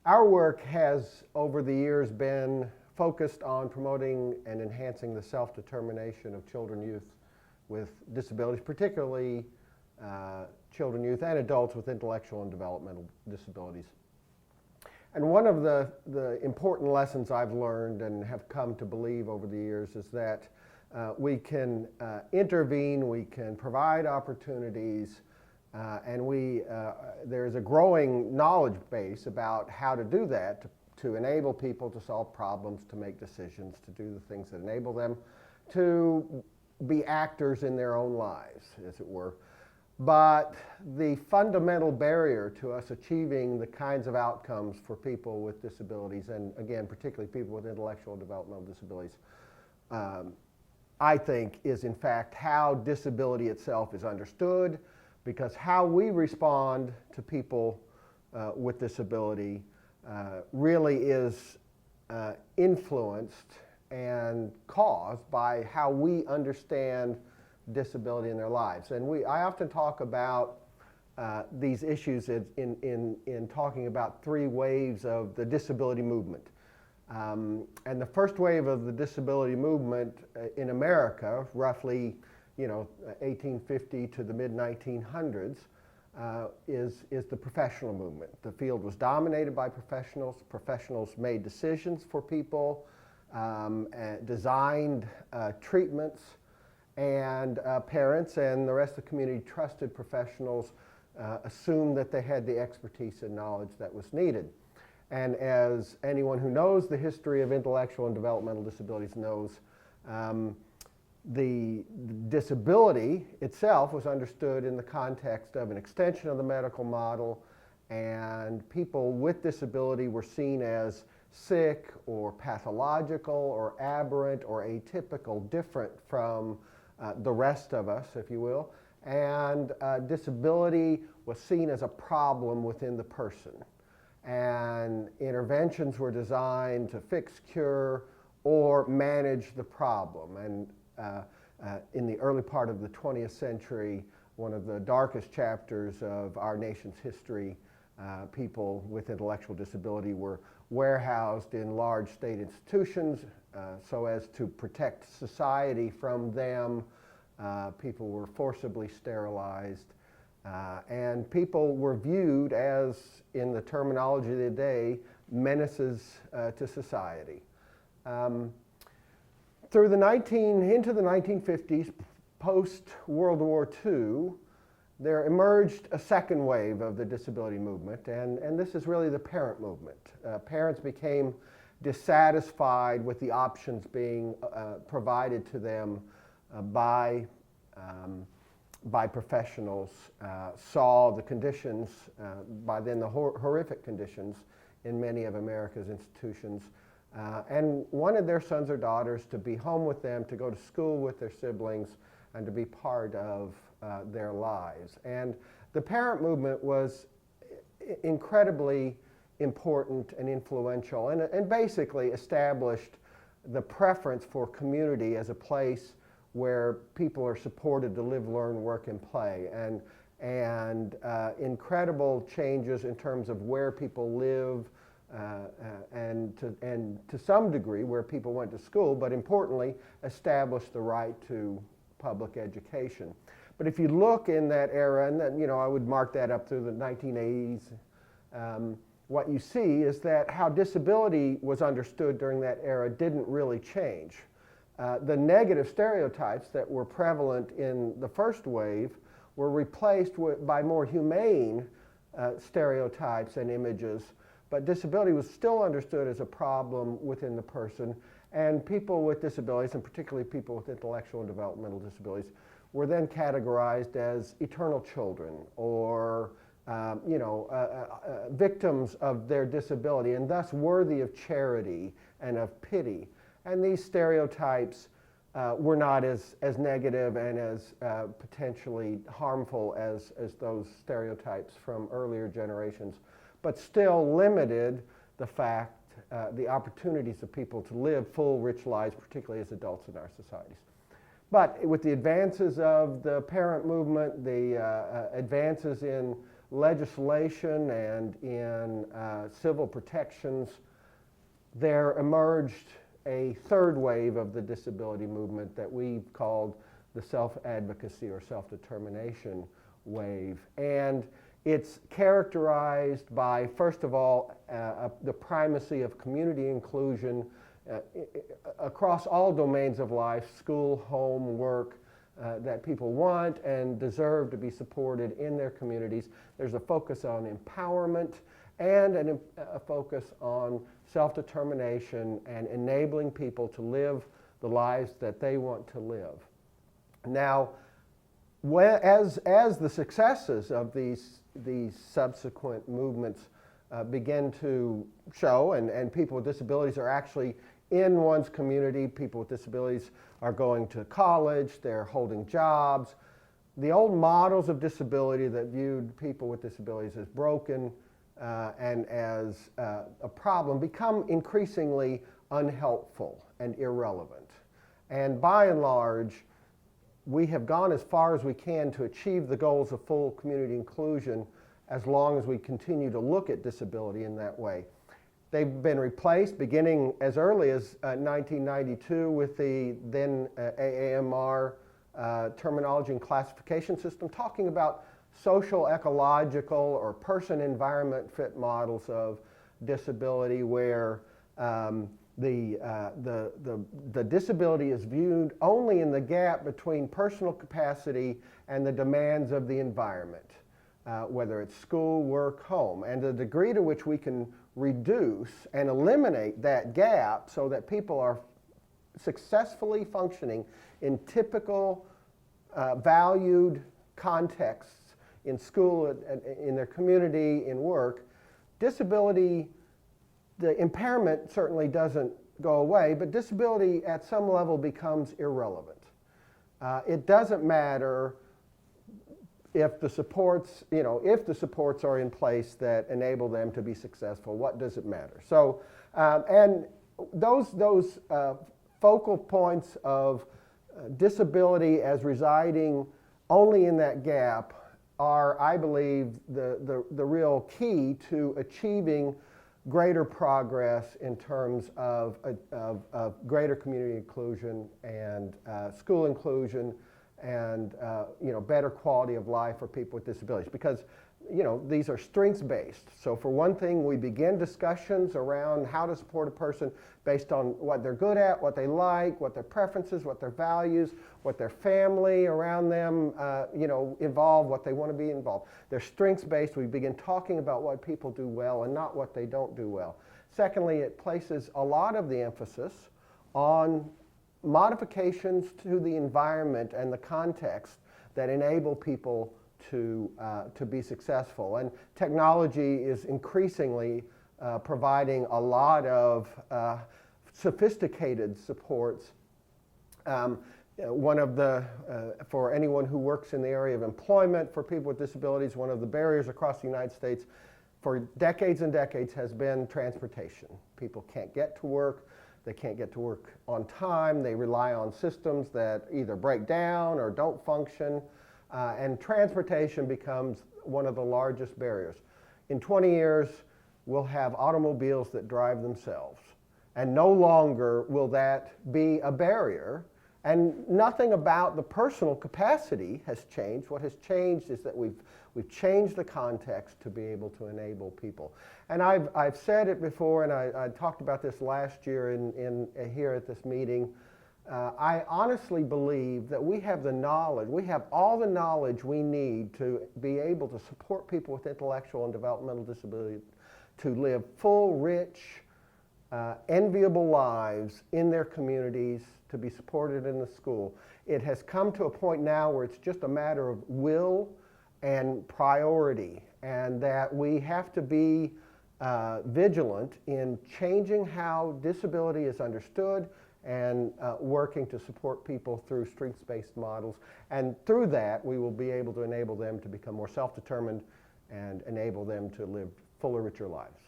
Our work has, over the years, been focused on promoting and enhancing the self-determination of children, youth with disabilities, particularly children, youth, and adults with intellectual and developmental disabilities. And one of the important lessons I've learned and have come to believe over the years is that we can intervene, we can provide opportunities, and there's a growing knowledge base about how to do that, to enable people to solve problems, to make decisions, to do the things that enable them to be actors in their own lives, as it were. But the fundamental barrier to us achieving the kinds of outcomes for people with disabilities, and again, particularly people with intellectual and developmental disabilities, I think is in fact how disability itself is understood, because how we respond to people with disability really is influenced and caused by how we understand disability in their lives. And I often talk about these issues in talking about three waves of the disability movement. And the first wave of the disability movement in America, roughly 1850 to the mid-1900s, is the professional movement. The field was dominated by professionals. Professionals made decisions for people, designed treatments, and parents and the rest of the community trusted professionals, assumed that they had the expertise and knowledge that was needed. And as anyone who knows the history of intellectual and developmental disabilities knows, the disability itself was understood in the context of an extension of the medical model, and people with disability were seen as sick or pathological or aberrant or atypical, different from the rest of us, if you will, and disability was seen as a problem within the person. And interventions were designed to fix, cure, or manage the problem. And in the early part of the 20th century, one of the darkest chapters of our nation's history, people with intellectual disability were warehoused in large state institutions so as to protect society from them. People were forcibly sterilized, and people were viewed as, in the terminology of the day, menaces to society. Into the 1950s, post-World War II, there emerged a second wave of the disability movement, and this is really the parent movement. Parents became dissatisfied with the options being provided to them by professionals, saw the conditions, by then the horrific conditions in many of America's institutions, and wanted their sons or daughters to be home with them, to go to school with their siblings, and to be part of their lives. And the parent movement was incredibly important and influential, and basically established the preference for community as a place where people are supported to live, learn, work, and play, and incredible changes in terms of where people live, and to some degree where people went to school, but importantly established the right to public education. But if you look in that era, and then, I would mark that up through the 1980s, what you see is that how disability was understood during that era didn't really change. The negative stereotypes that were prevalent in the first wave were replaced by more humane stereotypes and images, but disability was still understood as a problem within the person, and people with disabilities, and particularly people with intellectual and developmental disabilities, were then categorized as eternal children, or victims of their disability, and thus worthy of charity and of pity. And these stereotypes were not as negative and as potentially harmful as those stereotypes from earlier generations, but still limited the opportunities of people to live full, rich lives, particularly as adults in our societies. But with the advances of the parent movement, the advances in legislation and in civil protections, there emerged a third wave of the disability movement that we've called the self-advocacy or self-determination wave. And it's characterized by, first of all, the primacy of community inclusion across all domains of life, school, home, work, that people want and deserve to be supported in their communities. There's a focus on empowerment and a focus on self-determination and enabling people to live the lives that they want to live. Now, as the successes of these subsequent movements begin to show, and people with disabilities are actually in one's community, people with disabilities are going to college, they're holding jobs. The old models of disability that viewed people with disabilities as broken and as a problem become increasingly unhelpful and irrelevant. And by and large, we have gone as far as we can to achieve the goals of full community inclusion as long as we continue to look at disability in that way. They've been replaced beginning as early as 1992 with the then AAMR terminology and classification system, talking about social, ecological, or person-environment fit models of disability where the disability is viewed only in the gap between personal capacity and the demands of the environment, whether it's school, work, home. And the degree to which we can reduce and eliminate that gap so that people are successfully functioning in typical valued contexts in school, in their community, in work, disability, the impairment certainly doesn't go away, but disability at some level becomes irrelevant. It doesn't matter if the supports, if the supports are in place that enable them to be successful. What does it matter? So, and those focal points of disability as residing only in that gap are, I believe, the real key to achieving greater progress in terms of greater community inclusion and school inclusion and better quality of life for people with disabilities. Because these are strengths-based. So for one thing, we begin discussions around how to support a person based on what they're good at, what they like, what their preferences, what their values, what their family around them, involve, what they want to be involved. They're strengths-based. We begin talking about what people do well and not what they don't do well. Secondly, it places a lot of the emphasis on modifications to the environment and the context that enable people to be successful. And technology is increasingly providing a lot of sophisticated supports. One of the, for anyone who works in the area of employment for people with disabilities, one of the barriers across the United States for decades and decades has been transportation. People can't get to work. They can't get to work on time. They rely on systems that either break down or don't function. And transportation becomes one of the largest barriers. In 20 years, we'll have automobiles that drive themselves. And no longer will that be a barrier. And nothing about the personal capacity has changed. What has changed is that we've changed the context to be able to enable people. And I've said it before, and I talked about this last year here at this meeting. I honestly believe that we have the knowledge, we have all the knowledge we need to be able to support people with intellectual and developmental disability to live full, rich, enviable lives in their communities, to be supported in the school. It has come to a point now where it's just a matter of will and priority, and that we have to be vigilant in changing how disability is understood and working to support people through strengths-based models. And through that, we will be able to enable them to become more self-determined and enable them to live fuller, richer lives.